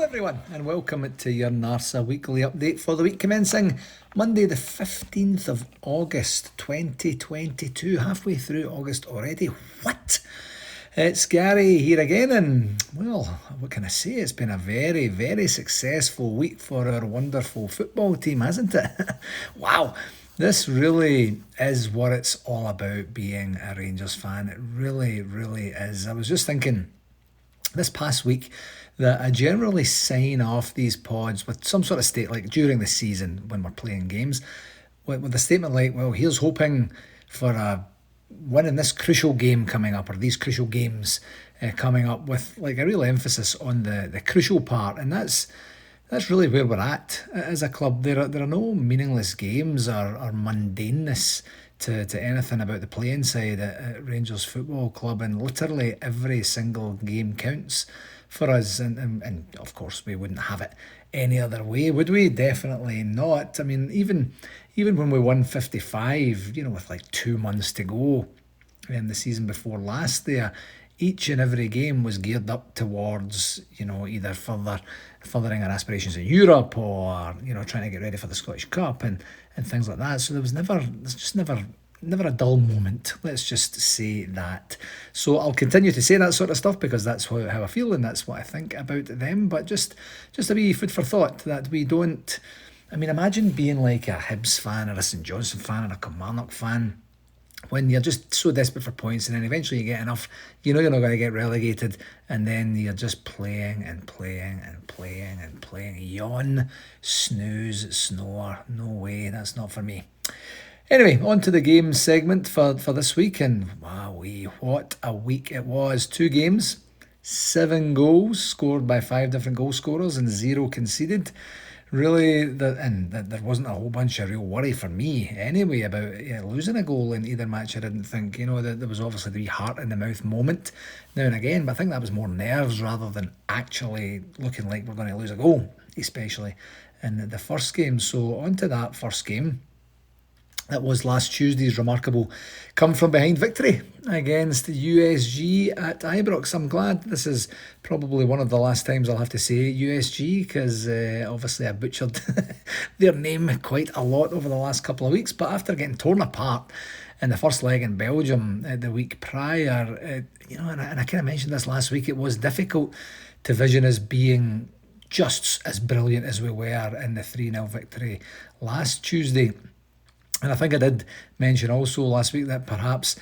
everyone, and welcome to your NARSA weekly update for the week commencing Monday, the 15th of August 2022. Halfway through August already. What? It's Gary here again, and well, what can I say? It's been a very, very successful week for our wonderful football team, hasn't it? Wow, this really is what it's all about being a Rangers fan. It really, really is. I was just thinking this past week that I generally sign off these pods with some sort of state, like during the season when we're playing games, with a statement like, well, here's hoping for a win in this crucial game coming up, or these crucial games coming up, with like a real emphasis on the crucial part. And that's really where we're at as a club. There are no meaningless games or mundaneness to anything about the playing side at Rangers Football Club, and literally every single game counts for us, and of course we wouldn't have it any other way, would we? Definitely not. I mean, even when we won 55, with like 2 months to go in the season before last there, each and every game was geared up towards, either furthering our aspirations in Europe, or, trying to get ready for the Scottish Cup and things like that. So there's just never a dull moment. Let's just say that. So I'll continue to say that sort of stuff because that's how I feel and that's what I think about them. But just a wee food for thought that we don't. I mean, imagine being like a Hibs fan or a St Johnstone fan or a Kilmarnock fan, when you're just so desperate for points, and then eventually you get enough, you're not going to get relegated, and then you're just playing and playing and playing and playing. Yawn, snooze, snore. No way, that's not for me. Anyway, on to the game segment for this week, and wowee, what a week it was. 2 games, 7 goals scored by 5 different goal scorers and 0 conceded. Really, there wasn't a whole bunch of real worry for me anyway about losing a goal in either match. I didn't think, that there was obviously the wee heart in the mouth moment now and again, but I think that was more nerves rather than actually looking like we're going to lose a goal, especially in the first game. So on to that first game. That was last Tuesday's remarkable come-from-behind victory against USG at Ibrox. I'm glad this is probably one of the last times I'll have to say USG, because obviously I butchered their name quite a lot over the last couple of weeks. But after getting torn apart in the first leg in Belgium the week prior, and I kind of mentioned this last week, it was difficult to vision as being just as brilliant as we were in the 3-0 victory last Tuesday. And I think I did mention also last week that perhaps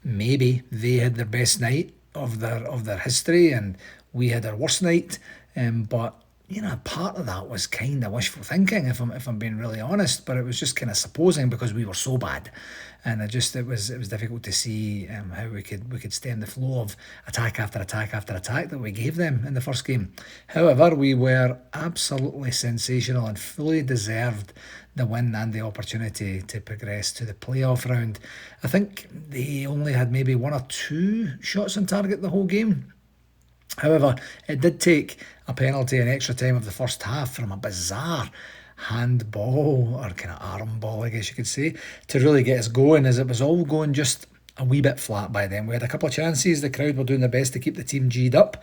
maybe they had their best night of their history and we had our worst night. But part of that was kind of wishful thinking, if I'm being really honest. But it was just kind of supposing, because we were so bad, and it was difficult to see how we could stem the flow of attack after attack after attack that we gave them in the first game. However, we were absolutely sensational and fully deserved the win and the opportunity to progress to the playoff round. I think they only had maybe 1 or 2 shots on target the whole game. However, it did take a penalty in extra time of the first half from a bizarre handball, or kind of arm ball, I guess you could say, to really get us going, as it was all going just a wee bit flat by then. We had a couple of chances, the crowd were doing their best to keep the team G'd up,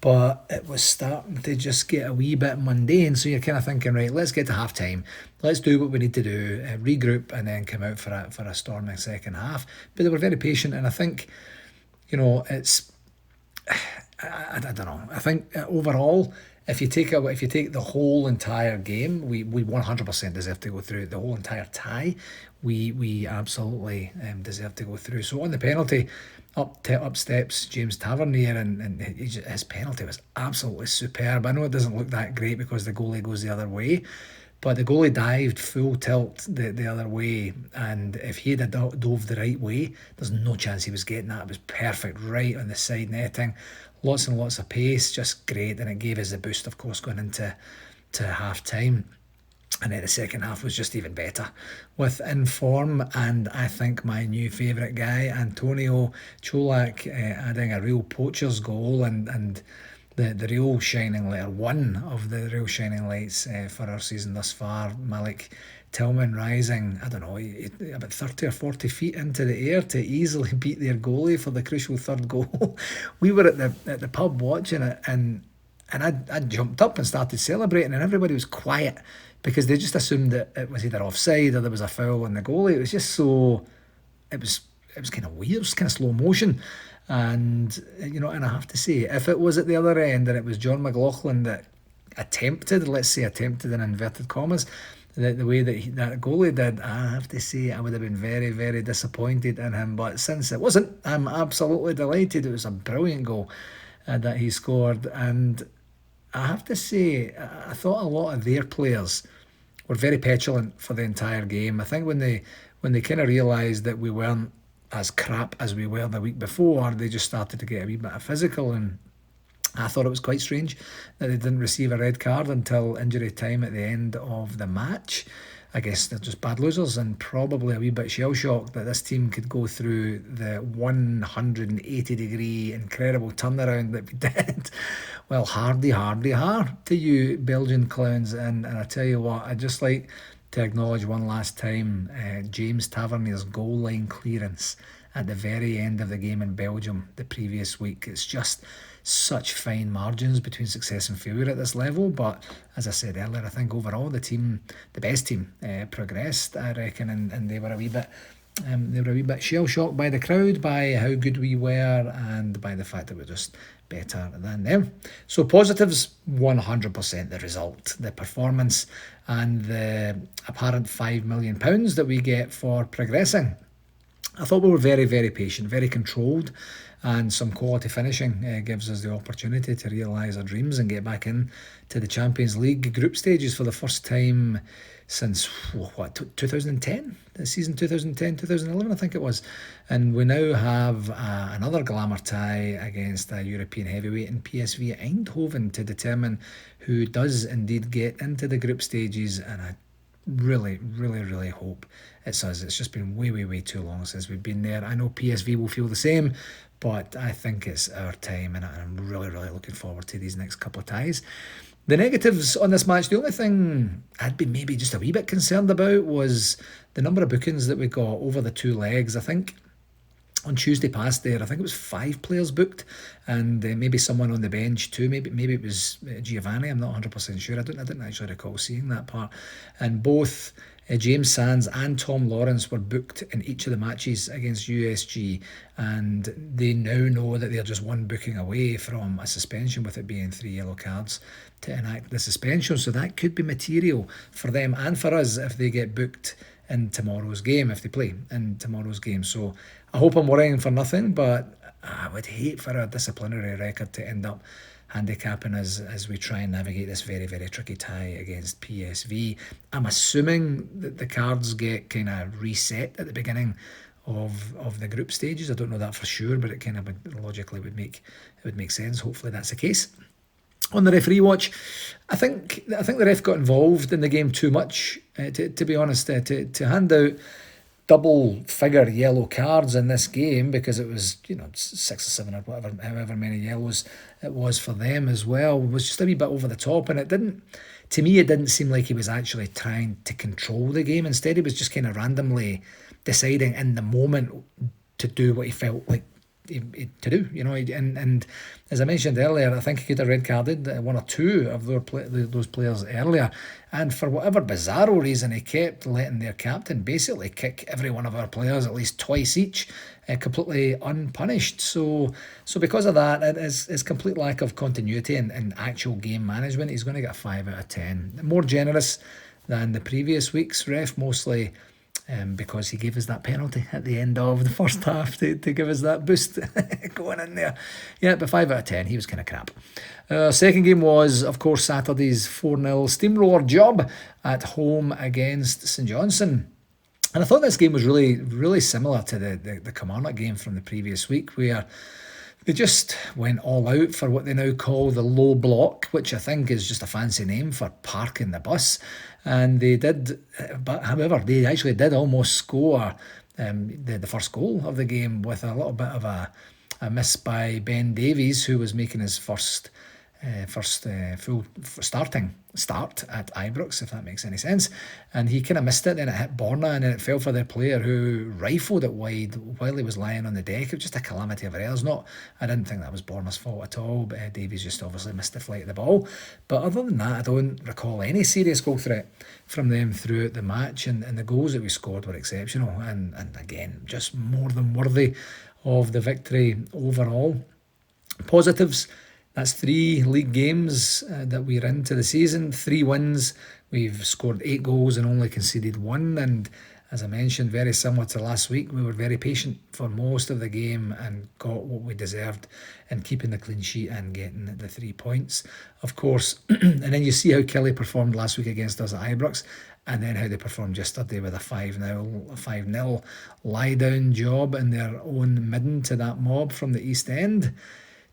but it was starting to just get a wee bit mundane. So you're kind of thinking, right, let's get to half time, let's do what we need to do, regroup, and then come out for a storming second half. But they were very patient, and I think, it's, I don't know. I think overall, if you take the whole entire game, we 100% deserve to go through. The whole entire tie, we absolutely deserve to go through. So on the penalty, up steps James Tavernier, and his penalty was absolutely superb. I know it doesn't look that great because the goalie goes the other way, but the goalie dived full tilt the other way, and if he had dove the right way, there's no chance he was getting that. It was perfect, right on the side netting. Lots and lots of pace, just great, and it gave us a boost, of course, going into half time. And then the second half was just even better with inform, and I think my new favourite guy, Antonio Cholak, adding a real poacher's goal, and the real shining light, or one of the real shining lights for our season thus far. Malik Tillman rising, I don't know, about 30 or 40 feet into the air to easily beat their goalie for the crucial third goal. We were at the pub watching it, and And I jumped up and started celebrating, and everybody was quiet because they just assumed that it was either offside or there was a foul on the goalie. It was just so, it was it was kind of weird, it was kind of slow motion. And and I have to say, if it was at the other end and it was John McLaughlin that attempted, let's say attempted in inverted commas, the way that that goalie did, I have to say I would have been very, very disappointed in him. But since it wasn't, I'm absolutely delighted. It was a brilliant goal that he scored. And I have to say, I thought a lot of their players were very petulant for the entire game. I think when they kind of realised that we weren't as crap as we were the week before, they just started to get a wee bit of physical. And I thought it was quite strange that they didn't receive a red card until injury time at the end of the match. I guess they're just bad losers and probably a wee bit shell-shocked that this team could go through the 180-degree incredible turnaround that we did. Well, hardy to you Belgian clowns. And I tell you what, I'd just like to acknowledge one last time James Tavernier's goal line clearance at the very end of the game in Belgium the previous week. It's just such fine margins between success and failure at this level. But as I said earlier, I think overall the best team, progressed, I reckon, and they were a wee bit shell-shocked by the crowd, by how good we were, and by the fact that we're just better than them. So positives, 100% the result, the performance, and the apparent £5 million that we get for progressing. I thought we were very, very patient, very controlled, and some quality finishing gives us the opportunity to realise our dreams and get back in to the Champions League group stages for the first time since 2010, the season 2010-2011 I think it was. And we now have another glamour tie against a European heavyweight in PSV Eindhoven to determine who does indeed get into the group stages. And I really, really, really hope it's us. It's just been way, way, way too long since we've been there. I know PSV will feel the same, but I think it's our time, and I'm really, really looking forward to these next couple of ties. The negatives on this match, the only thing I'd be maybe just a wee bit concerned about was the number of bookings that we got over the two legs. I think on Tuesday past there, I think it was 5 players booked, and maybe someone on the bench too. Maybe it was Giovanni. I'm not 100% sure. I didn't actually recall seeing that part. And both James Sands and Tom Lawrence were booked in each of the matches against USG, and they now know that they're just one booking away from a suspension, with it being 3 yellow cards to enact the suspension. So that could be material for them and for us if they get booked in tomorrow's game, if they play in tomorrow's game. So I hope I'm worrying for nothing, but I would hate for our disciplinary record to end up handicapping us as we try and navigate this very, very tricky tie against PSV. I'm assuming that the cards get kind of reset at the beginning of the group stages. I don't know that for sure, but it kind of logically would make sense. Hopefully that's the case. On the referee watch, I think the ref got involved in the game too much, to be honest, to hand out double figure yellow cards in this game, because it was 6 or 7 or whatever, however many yellows it was for them as well, was just a wee bit over the top. And it didn't seem like he was actually trying to control the game. Instead, he was just kind of randomly deciding in the moment to do what he felt like to do, and as I mentioned earlier, I think he could have red carded 1 or 2 of those players earlier, and for whatever bizarro reason, he kept letting their captain basically kick every one of our players at least twice each, completely unpunished. So because of that, it is his complete lack of continuity and actual game management. He's going to get a 5 out of 10. More generous than the previous week's ref, mostly because he gave us that penalty at the end of the first half to give us that boost going in there. Yeah, but 5 out of 10, he was kind of crap. Second game was, of course, Saturday's 4-0 steamroller job at home against St Johnstone. And I thought this game was really, really similar to the Kilmarnock game from the previous week, where they just went all out for what they now call the low block, which I think is just a fancy name for parking the bus. And they did, but however, they actually did almost score the first goal of the game with a little bit of a miss by Ben Davies, who was making his first first full start at Ibrox, if that makes any sense. And he kind of missed it, then it hit Borna, and then it fell for the player who rifled it wide while he was lying on the deck. It was just a calamity of errors. I didn't think that was Borna's fault at all, but Davies just obviously missed the flight of the ball. But other than that, I don't recall any serious goal threat from them throughout the match, and the goals that we scored were exceptional, and again, just more than worthy of the victory overall. Positives, that's 3 league games that we're into the season, 3 wins. We've scored 8 goals and only conceded 1. And as I mentioned, very similar to last week, we were very patient for most of the game and got what we deserved in keeping the clean sheet and getting the 3 points, of course. And then you see how Kelly performed last week against us at Ibrox, and then how they performed yesterday with a 5-0 lie-down job in their own midden to that mob from the East End.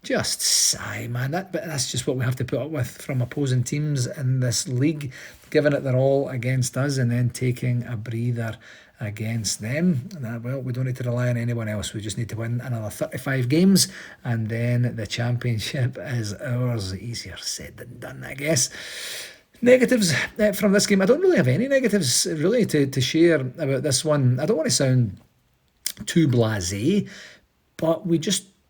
Just sigh, man. But that's just what we have to put up with from opposing teams in this league, giving it their all against us and then taking a breather against them. Well, we don't need to rely on anyone else. We just need to win another 35 games, and then the championship is ours. Easier said than done, I guess. Negatives from this game. I don't really have any negatives really to share about this one. I don't want to sound too blasé, but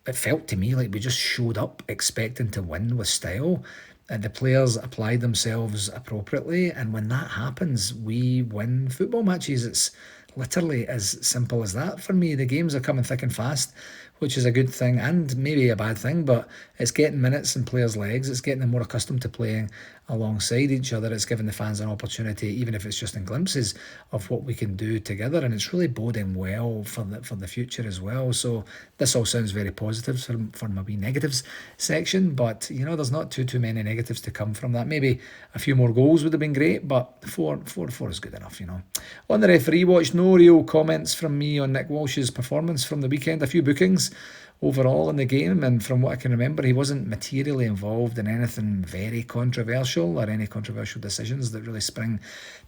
it felt to me like we just showed up expecting to win with style, and the players applied themselves appropriately, and when that happens, we win football matches. It's literally as simple as that for me. The games are coming thick and fast, which is a good thing and maybe a bad thing, but it's getting minutes in players' legs. It's getting them more accustomed to playing alongside each other. It's giving the fans an opportunity, even if it's just in glimpses, of what we can do together, and it's really boding well for the future as well. So this all sounds very positive for my wee negatives section, but there's not too many negatives to come from that. Maybe a few more goals would have been great, but four is good enough. On the referee watch, no real comments from me on Nick Walsh's performance from the weekend. A few bookings overall in the game, and from what I can remember, he wasn't materially involved in anything very controversial or any controversial decisions that really spring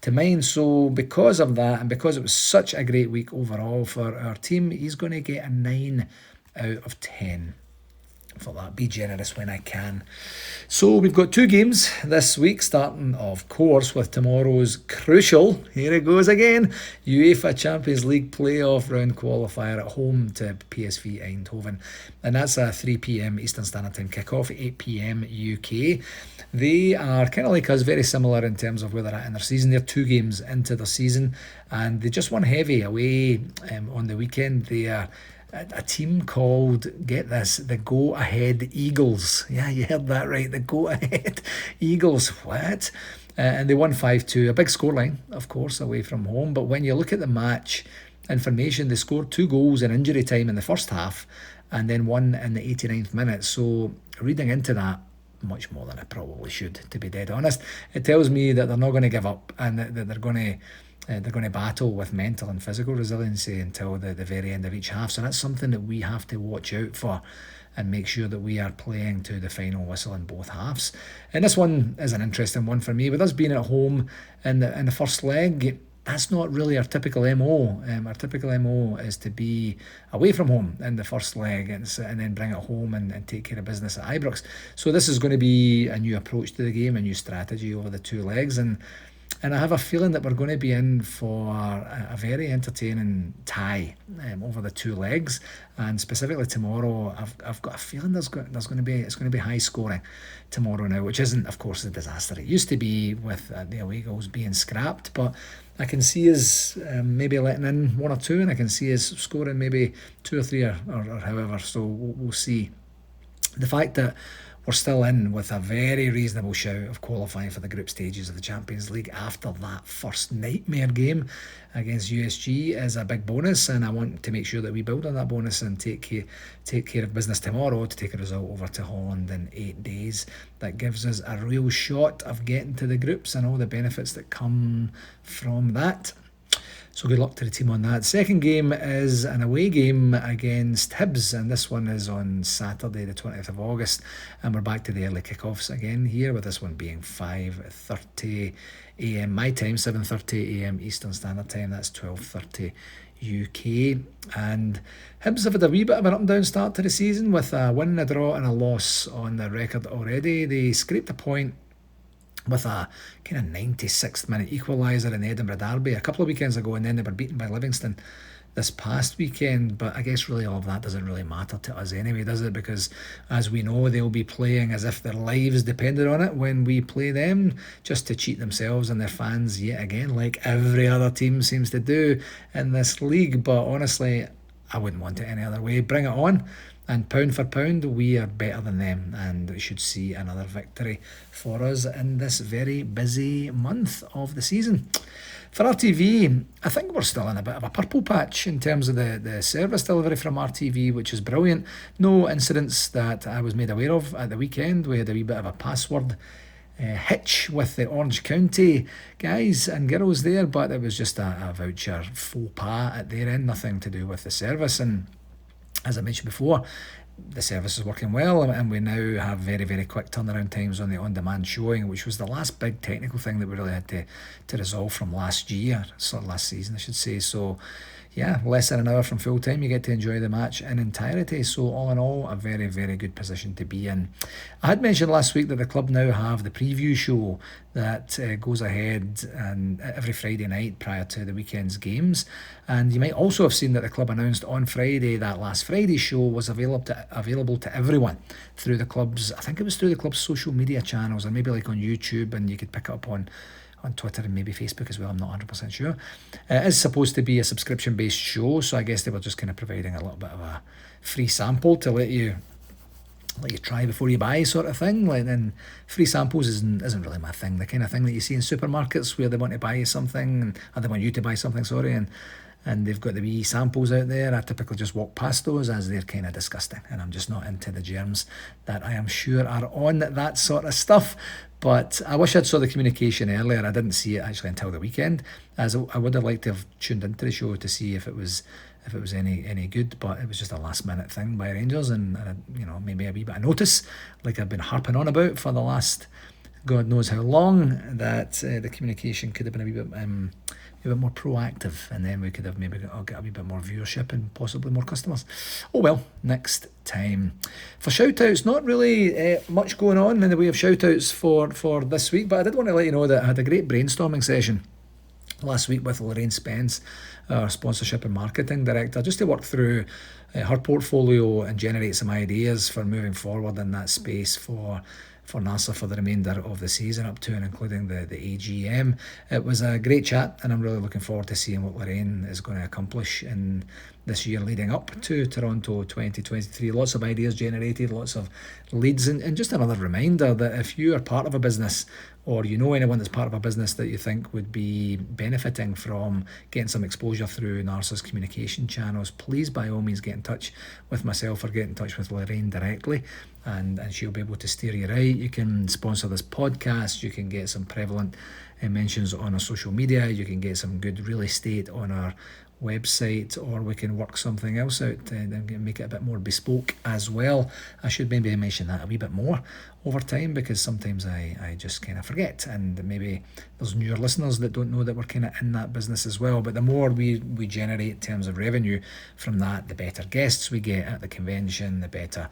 to mind. So because of that, and because it was such a great week overall for our team, he's going to get a 9 out of 10 for that. Be generous when I can. So we've got 2 games this week, starting of course with tomorrow's crucial, here it goes again, UEFA Champions League playoff round qualifier at home to PSV Eindhoven, and that's a 3 p.m. Eastern Standard Time kickoff, 8 p.m. UK. They are kind of like us, very similar in terms of where they're at in their season. They're 2 games into their season, and they just won heavy away on the weekend. They are a team called, get this, the Go Ahead Eagles. Yeah, you heard that right, the Go Ahead Eagles. What? And they won 5-2, a big scoreline, of course, away from home. But when you look at the match information, they scored 2 goals in injury time in the first half and then 1 in the 89th minute. So reading into that, much more than I probably should, to be dead honest, it tells me that they're not going to give up, and that they're going to battle with mental and physical resiliency until the very end of each half. So that's something that we have to watch out for and make sure that we are playing to the final whistle in both halves. And this one is an interesting one for me. With us being at home in the first leg, that's not really our typical MO. Our typical MO is to be away from home in the first leg and then bring it home and take care of business at Ibrox. So this is going to be a new approach to the game, a new strategy over the 2 legs. And I have a feeling that we're going to be in for a very entertaining tie over the 2 legs, and specifically tomorrow. I've got a feeling it's going to be high scoring tomorrow now, which isn't, of course, a disaster. It used to be with the away goals being scrapped, but I can see us maybe letting in 1 or 2, and I can see us scoring maybe 2 or 3 or however. So we'll see. The fact that we're still in with a very reasonable shout of qualifying for the group stages of the Champions League after that first nightmare game against USG is a big bonus, and I want to make sure that we build on that bonus and take care of business tomorrow to take a result over to Holland in 8 days. That gives us a real shot of getting to the groups and all the benefits that come from that. So good luck to the team on that. Second game is an away game against Hibs, and this one is on Saturday the 20th of August, and we're back to the early kickoffs again here, with this one being 5:30 a.m. my time, 7:30 a.m. Eastern Standard Time. That's 12:30 UK. And Hibs have had a wee bit of an up and down start to the season with a win, a draw and a loss on the record already. They scraped a point with a kind of 96th minute equaliser in the Edinburgh Derby a couple of weekends ago, and then they were beaten by Livingston this past weekend. But I guess really all of that doesn't really matter to us anyway, does it? Because as we know, they'll be playing as if their lives depended on it when we play them, just to cheat themselves and their fans yet again, like every other team seems to do in this league. But honestly, I wouldn't want it any other way. Bring it on. And pound for pound, we are better than them, and we should see another victory for us in this very busy month of the season. For RTV, I think we're still in a bit of a purple patch in terms of the service delivery from RTV, which is brilliant. No incidents that I was made aware of at the weekend. We had a wee bit of a password hitch with the Orange County guys and girls there, but it was just a voucher faux pas at their end, nothing to do with the service. And as I mentioned before, the service is working well, and we now have very, very quick turnaround times on the on-demand showing, which was the last big technical thing that we really had to resolve from last year, sort of last season, I should say. So yeah, less than an hour from full time, you get to enjoy the match in entirety. So all in all, a very, very good position to be in. I had mentioned last week that the club now have the preview show that goes ahead and every Friday night prior to the weekend's games. And you might also have seen that the club announced on Friday that last Friday's show was available to everyone through the club's, I think it was through the club's social media channels, and maybe like on YouTube, and you could pick it up on Twitter and maybe Facebook as well. I'm not 100% sure. It is supposed to be a subscription-based show, so I guess they were just kind of providing a little bit of a free sample to let you try before you buy, sort of thing. Like, then free samples isn't really my thing. The kind of thing that you see in supermarkets where they want to buy you something, or they want you to buy something, and they've got the wee samples out there. I typically just walk past those as they're kind of disgusting, and I'm just not into the germs that I am sure are on that sort of stuff. But I wish I'd saw the communication earlier. I didn't see it actually until the weekend, as I would have liked to have tuned into the show to see if it was any good. But it was just a last minute thing by Rangers, and maybe a wee bit of notice, like I've been harping on about for the last God knows how long, that the communication could have been a wee bit more proactive, and then we could have maybe get a wee bit more viewership and possibly more customers. Oh well, next time. For shout-outs, not really much going on in the way of shout-outs for this week, but I did want to let you know that I had a great brainstorming session last week with Lorraine Spence, our sponsorship and marketing director, just to work through her portfolio and generate some ideas for moving forward in that space for NARSA for the remainder of the season, up to and including the AGM. It was a great chat, and I'm really looking forward to seeing what Lorraine is going to accomplish in this year leading up to Toronto 2023. Lots of ideas generated, lots of leads, and just another reminder that if you are part of a business, or you know anyone that's part of a business that you think would be benefiting from getting some exposure through NARSA's communication channels, please by all means get in touch with myself or get in touch with Lorraine directly, and she'll be able to steer you right. You can sponsor this podcast, you can get some prevalent mentions on our social media, you can get some good real estate on our website, or we can work something else out and make it a bit more bespoke as well. I should maybe mention that a wee bit more over time, because sometimes I just kind of forget, and maybe there's newer listeners that don't know that we're kind of in that business as well. But the more we generate in terms of revenue from that, the better guests we get at the convention, the better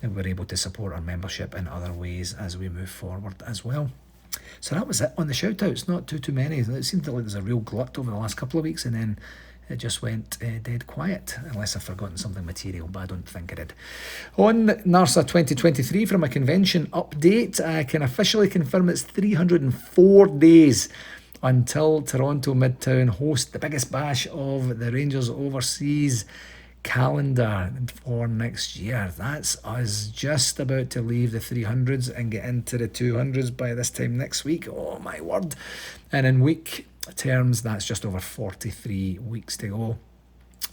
we're able to support our membership in other ways as we move forward as well. So that was it on the shout-outs. Not too many. It seemed like there's a real glut over the last couple of weeks, and then it just went dead quiet, unless I've forgotten something material, but I don't think I did. On NARSA 2023, from a convention update, I can officially confirm it's 304 days until Toronto Midtown host the biggest bash of the Rangers overseas calendar for next year. That's us just about to leave the 300s and get into the 200s by this time next week. Oh my word. And in week terms, that's just over 43 weeks to go.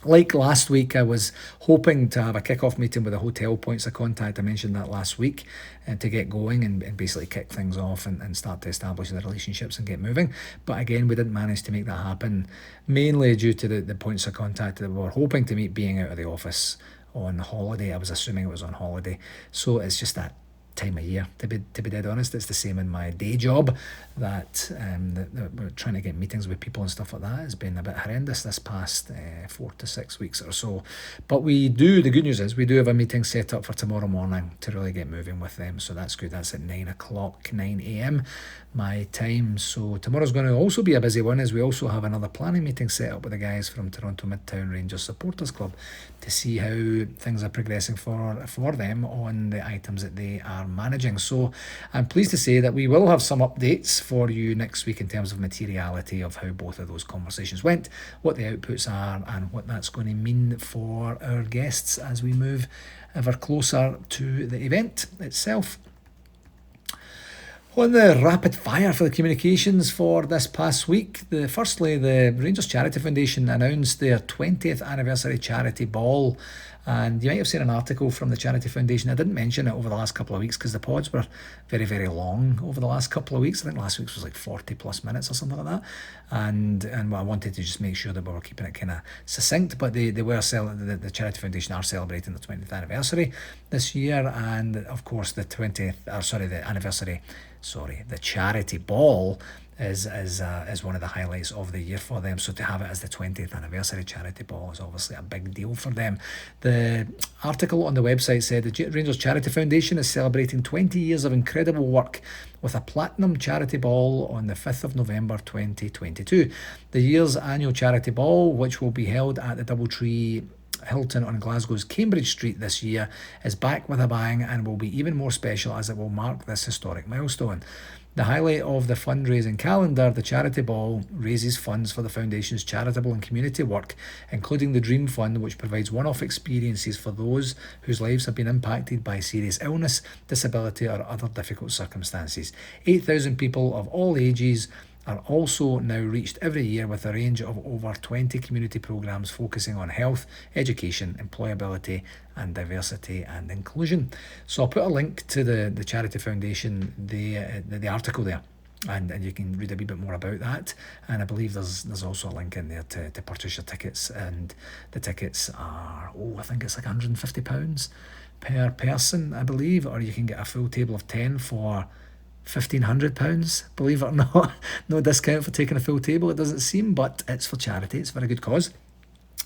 Like last week, I was hoping to have a kick-off meeting with the hotel points of contact. I mentioned that last week, and to get going and basically kick things off and start to establish the relationships and get moving. But again, we didn't manage to make that happen, mainly due to the points of contact that we were hoping to meet being out of the office on holiday. I was assuming it was on holiday. So it's just that time of year, to be dead honest. It's the same in my day job, that we're trying to get meetings with people and stuff like that has been a bit horrendous this past 4 to 6 weeks or so. But the good news is we do have a meeting set up for tomorrow morning to really get moving with them, so that's good. That's at 9 o'clock, 9 a.m. my time. So tomorrow's going to also be a busy one, as we also have another planning meeting set up with the guys from Toronto Midtown Rangers Supporters Club to see how things are progressing for them on the items that they are managing. So I'm pleased to say that we will have some updates for you next week in terms of materiality of how both of those conversations went, what the outputs are, and what that's going to mean for our guests as we move ever closer to the event itself. On the rapid fire for the communications for this past week, firstly, the Rangers Charity Foundation announced their 20th anniversary charity ball. And you might have seen an article from the Charity Foundation. I didn't mention it over the last couple of weeks because the pods were very, very long over the last couple of weeks. I think last week's was like 40 plus minutes or something like that. And I wanted to just make sure that we were keeping it kind of succinct. But the Charity Foundation are celebrating the 20th anniversary this year. And of course, the charity ball is one of the highlights of the year for them. So to have it as the 20th anniversary charity ball is obviously a big deal for them. The article on the website said the Rangers Charity Foundation is celebrating 20 years of incredible work with a platinum charity ball on the 5th of November 2022. The year's annual charity ball, which will be held at the Doubletree Hilton on Glasgow's Cambridge Street this year, is back with a bang and will be even more special as it will mark this historic milestone. The highlight of the fundraising calendar, the charity ball raises funds for the Foundation's charitable and community work, including the Dream Fund, which provides one-off experiences for those whose lives have been impacted by serious illness, disability or other difficult circumstances. 8,000 people of all ages are also now reached every year with a range of over 20 community programmes focusing on health, education, employability and diversity and inclusion. So I'll put a link to the Charity Foundation, the article there, and you can read a wee bit more about that. And I believe there's also a link in there to purchase your tickets, and the tickets are, I think it's like £150 per person, I believe, or you can get a full table of 10 for £1,500, believe it or not. No discount for taking a full table, it doesn't seem, but it's for charity. It's for a good cause.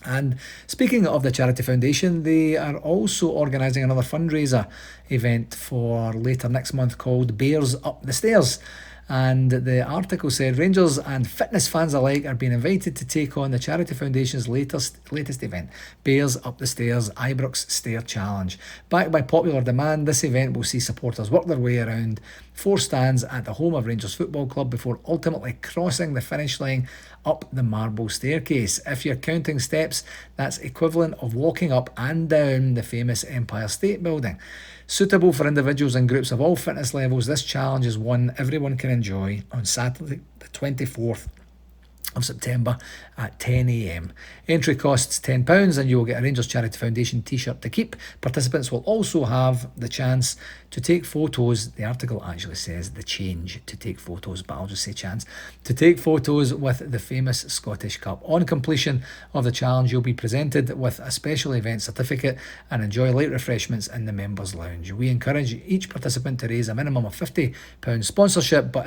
And speaking of the Charity Foundation, they are also organising another fundraiser event for later next month called Bears Up the Stairs. And the article said Rangers and fitness fans alike are being invited to take on the Charity Foundation's latest event, Bears Up the Stairs Ibrox Stair Challenge. Backed by popular demand, this event will see supporters work their way around 4 stands at the home of Rangers Football Club before ultimately crossing the finish line up the marble staircase. If you're counting steps, that's equivalent of walking up and down the famous Empire State Building. Suitable for individuals and groups of all fitness levels, this challenge is one everyone can enjoy on Saturday the 24th of September at 10 a.m. Entry costs £10 and you will get a Rangers Charity Foundation t-shirt to keep. Participants will also have the chance to take photos. The article actually says the change to take photos, but I'll just say chance to take photos with the famous Scottish Cup. On completion of the challenge, you'll be presented with a special event certificate and enjoy light refreshments in the members lounge. We encourage each participant to raise a minimum of £50 sponsorship, but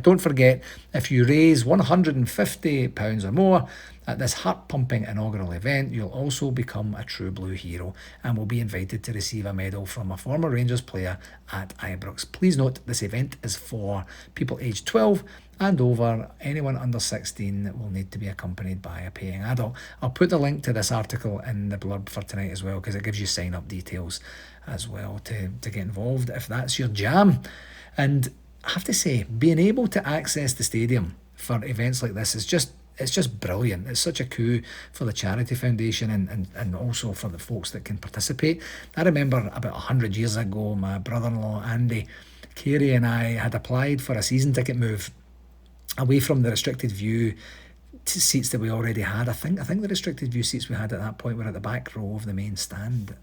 don't forget, if you raise £150 or more at this heart-pumping inaugural event, you'll also become a true blue hero and will be invited to receive a medal from a former Rangers player at Ibrox. Please note, this event is for people aged 12 and over. Anyone under 16 will need to be accompanied by a paying adult. I'll put the link to this article in the blurb for tonight as well, because it gives you sign-up details as well to get involved if that's your jam. And I have to say, being able to access the stadium for events like this is just brilliant. It's such a coup for the Charity Foundation and also for the folks that can participate. I remember about 100 years ago, my brother-in-law Andy Carey and I had applied for a season ticket move away from the restricted view seats that we already had. I think the restricted view seats we had at that point were at the back row of the main stand.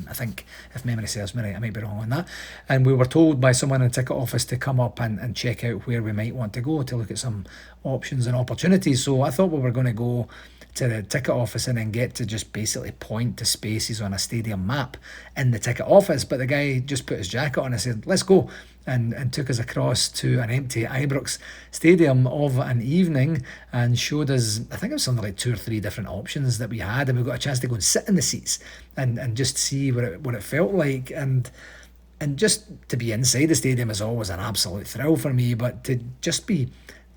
I think, if memory serves me right, I might be wrong on that. And we were told by someone in the ticket office to come up and check out where we might want to go to look at some options and opportunities. So I thought we were going to go to the ticket office and then get to just basically point to spaces on a stadium map in the ticket office. But the guy just put his jacket on and said, let's go, and took us across to an empty Ibrox stadium of an evening and showed us, I think it was something like 2 or 3 different options that we had, and we got a chance to go and sit in the seats and just see what it felt like. And just to be inside the stadium is always an absolute thrill for me, but to just be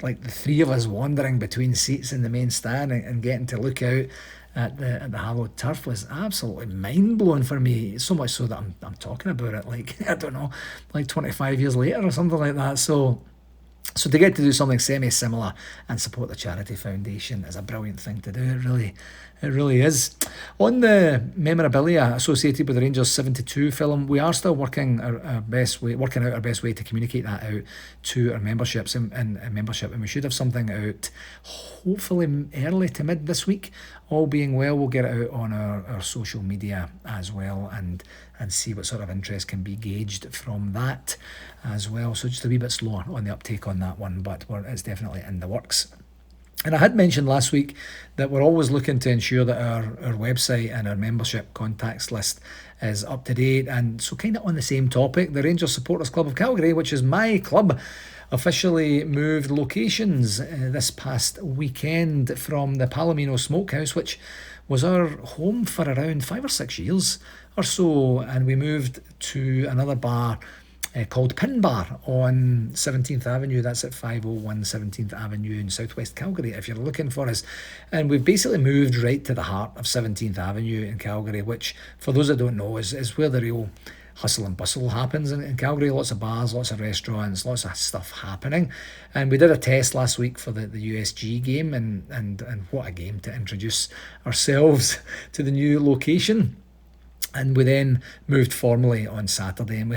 like the 3 of us wandering between seats in the main stand and getting to look out at the hallowed turf was absolutely mind-blowing for me, so much so that I'm talking about it like, I don't know, like 25 years later or something like that. So to get to do something semi-similar and support the charity foundation is a brilliant thing to do. It really is. On the memorabilia associated with the Rangers 72 film, we are still working out our best way to communicate that out to our memberships and membership, and we should have something out hopefully early to mid this week. All being well, we'll get it out on our social media as well, and see what sort of interest can be gauged from that as well. So just a wee bit slower on the uptake on that one, but it's definitely in the works. And I had mentioned last week that we're always looking to ensure that our website and our membership contacts list is up to date. And so kind of on the same topic, the Rangers Supporters Club of Calgary, which is my club, officially moved locations this past weekend from the Palomino Smokehouse, which was our home for around 5 or 6 years or so. And we moved to another bar called Pin Bar on 17th Avenue. That's at 501 17th Avenue in southwest Calgary if you're looking for us. And we've basically moved right to the heart of 17th Avenue in Calgary, which, for those that don't know, is where the real hustle and bustle happens in Calgary. Lots of bars, lots of restaurants, lots of stuff happening. And we did a test last week for the USG game, and what a game to introduce ourselves to the new location. And we then moved formally on Saturday, and we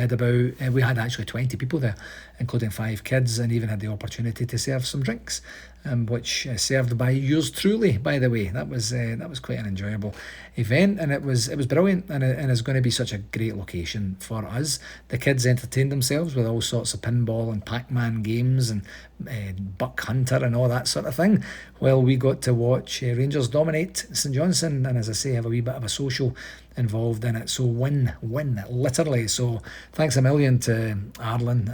had actually 20 people there, including 5 kids, and even had the opportunity to serve some drinks, which served by yours truly, by the way. That was quite an enjoyable event, and it was brilliant, and it's going to be such a great location for us. The kids entertained themselves with all sorts of pinball and Pac-Man games and Buck Hunter and all that sort of thing, while we got to watch Rangers dominate St Johnstone, and as I say, have a wee bit of a social involved in it. So win literally. So thanks a million to Arlen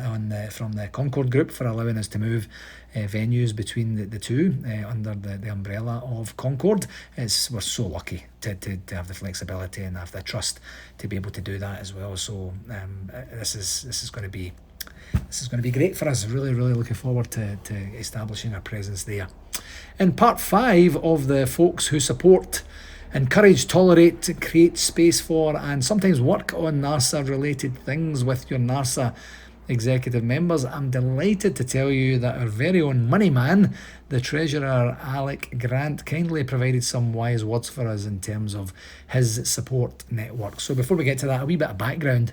from the Concord Group for allowing us to move venues between the two under the umbrella of Concord. We're so lucky to have the flexibility and have the trust to be able to do that as well. So this is going to be great for us. Really looking forward to establishing our presence there. In part 5 of the folks who support, encourage, tolerate, create space for, and sometimes work on NARSA related things with your NARSA executive members, I'm delighted to tell you that our very own money man, the Treasurer Alec Grant, kindly provided some wise words for us in terms of his support network. So before we get to that, a wee bit of background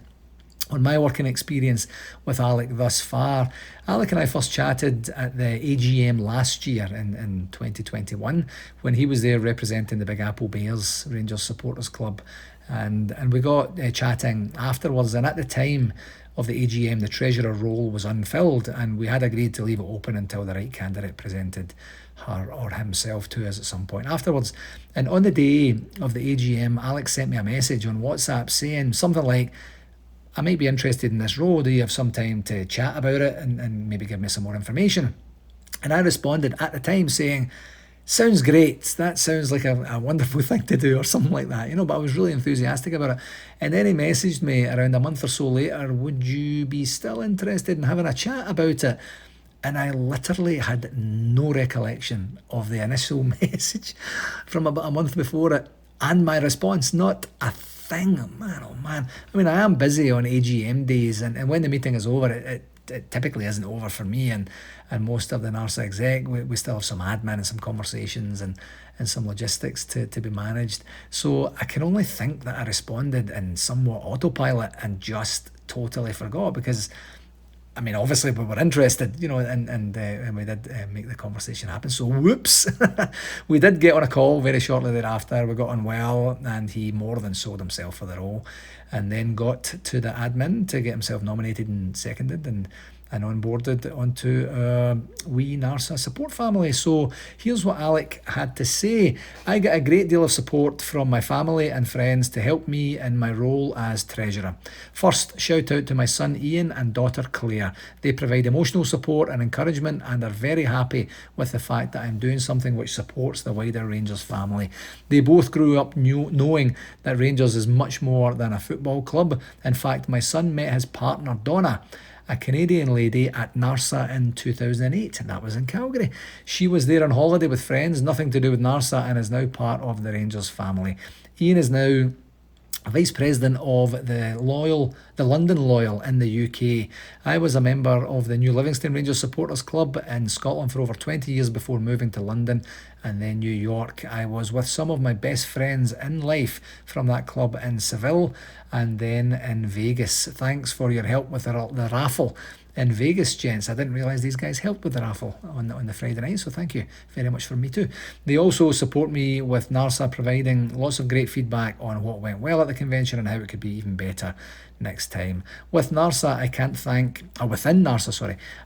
on my working experience with Alec thus far. Alec and I first chatted at the AGM last year in 2021 when he was there representing the Big Apple Bears Rangers Supporters Club, and we got chatting afterwards. And at the time of the AGM, the treasurer role was unfilled, and we had agreed to leave it open until the right candidate presented her or himself to us at some point afterwards. And on the day of the AGM, Alex sent me a message on WhatsApp saying something like, I might be interested in this role. Do you have some time to chat about it and maybe give me some more information? And I responded at the time saying, sounds great. That sounds like a wonderful thing to do, or something like that, but I was really enthusiastic about it. And then he messaged me around a month or so later, would you be still interested in having a chat about it? And I literally had no recollection of the initial message from about a month before it and my response. Not a thing. Man, oh man. I mean, I am busy on AGM days, and when the meeting is over, it typically isn't over for me and most of the NARSA exec. We still have some admin and some conversations and some logistics to be managed. So I can only think that I responded in somewhat autopilot and just totally forgot, because I mean, obviously we were interested, and we did make the conversation happen. So whoops, we did get on a call very shortly thereafter. We got on well, and he more than sold himself for the role. and then got to the admin to get himself nominated and seconded and onboarded onto wee NARSA support family. So here's what Alec had to say. I get a great deal of support from my family and friends to help me in my role as treasurer. First, shout out to my son Ian and daughter Claire. They provide emotional support and encouragement and are very happy with the fact that I'm doing something which supports the wider Rangers family. They both grew up knowing that Rangers is much more than a football club. In fact, my son met his partner Donna, a Canadian lady, at NARSA in 2008, and that was in Calgary. She was there on holiday with friends, nothing to do with NARSA, and is now part of the Rangers family. Ian is now Vice President of the London Loyal in the UK. I was a member of the New Livingston Rangers Supporters Club in Scotland for over 20 years before moving to London and then New York. I was with some of my best friends in life from that club in Seville and then in Vegas. Thanks for your help with the raffle in Vegas, gents. I didn't realise these guys helped with the raffle on the Friday night, so thank you very much from me too. They also support me with NARSA, providing lots of great feedback on what went well at the convention and how it could be even better next time. Within NARSA,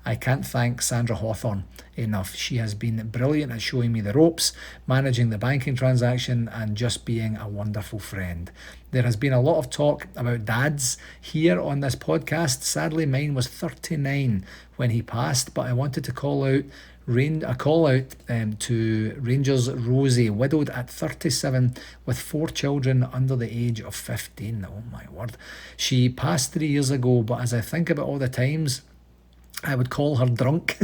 I can't thank Sandra Hawthorne enough. She has been brilliant at showing me the ropes, managing the banking transaction, and just being a wonderful friend. There has been a lot of talk about dads here on this podcast. Sadly, mine was 39 when he passed, but I wanted to call out to Rangers Rosie, widowed at 37 with 4 children under the age of 15. Oh my word. She passed 3 years ago, but as I think about all the times I would call her drunk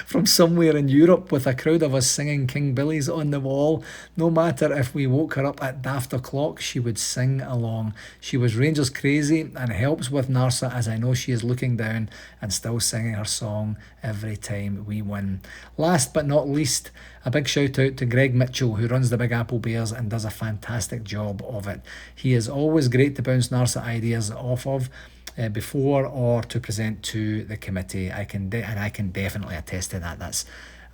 from somewhere in Europe with a crowd of us singing King Billy's on the wall. No matter if we woke her up at daft o'clock, she would sing along. She was Rangers crazy and helps with NARSA, as I know she is looking down and still singing her song every time we win. Last but not least, a big shout out to Greg Mitchell, who runs the Big Apple Bears and does a fantastic job of it. He is always great to bounce NARSA ideas off of before or to present to the committee. I can definitely attest to that. That's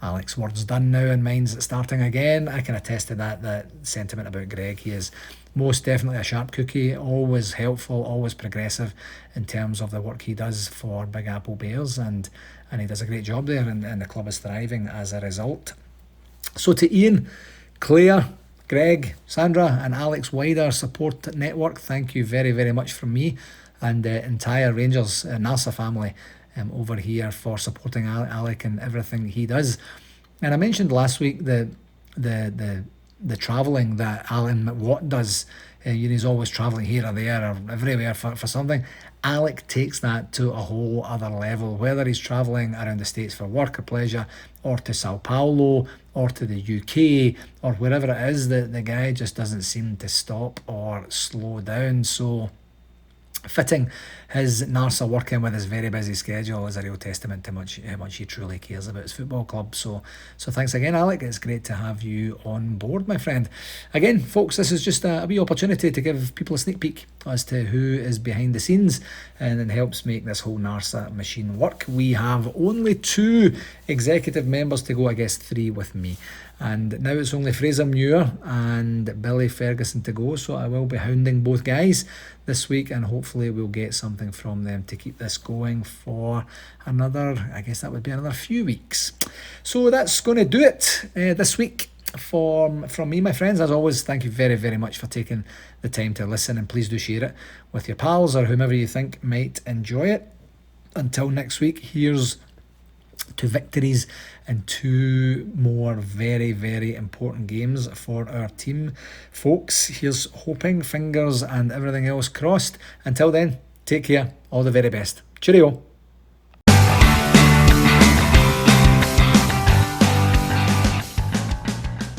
Alec's words done now and mine's starting again. I can attest to that sentiment about Greg. He is most definitely a sharp cookie, always helpful, always progressive in terms of the work he does for Big Apple Bears, and he does a great job there, and the club is thriving as a result. So to Ian, Claire, Greg, Sandra and Alec's wider support network, thank you very, very much from me and the entire Rangers NARSA family over here for supporting Alec and everything he does. And I mentioned last week the travelling that Alan Watt does. He's always travelling here or there or everywhere for something. Alec takes that to a whole other level, whether he's travelling around the States for work or pleasure, or to Sao Paulo, or to the UK, or wherever it is. The guy just doesn't seem to stop or slow down. So fitting his NARSA work in with his very busy schedule is a real testament to how much he truly cares about his football club. So thanks again, Alec. It's great to have you on board, my friend. Again, folks, this is just a wee opportunity to give people a sneak peek as to who is behind the scenes and helps make this whole NARSA machine work. We have only 2 executive members to go, I guess 3 with me. And now it's only Fraser Muir and Billy Ferguson to go, so I will be hounding both guys this week, and hopefully we'll get something from them to keep this going for another, I guess that would be another few weeks. So that's going to do it this week from me, my friends. As always, thank you very, very much for taking the time to listen, and please do share it with your pals or whomever you think might enjoy it. Until next week, here's 2 victories and 2 more very, very important games for our team, folks. Here's hoping, fingers and everything else crossed. Until then, take care, all the very best. Cheerio.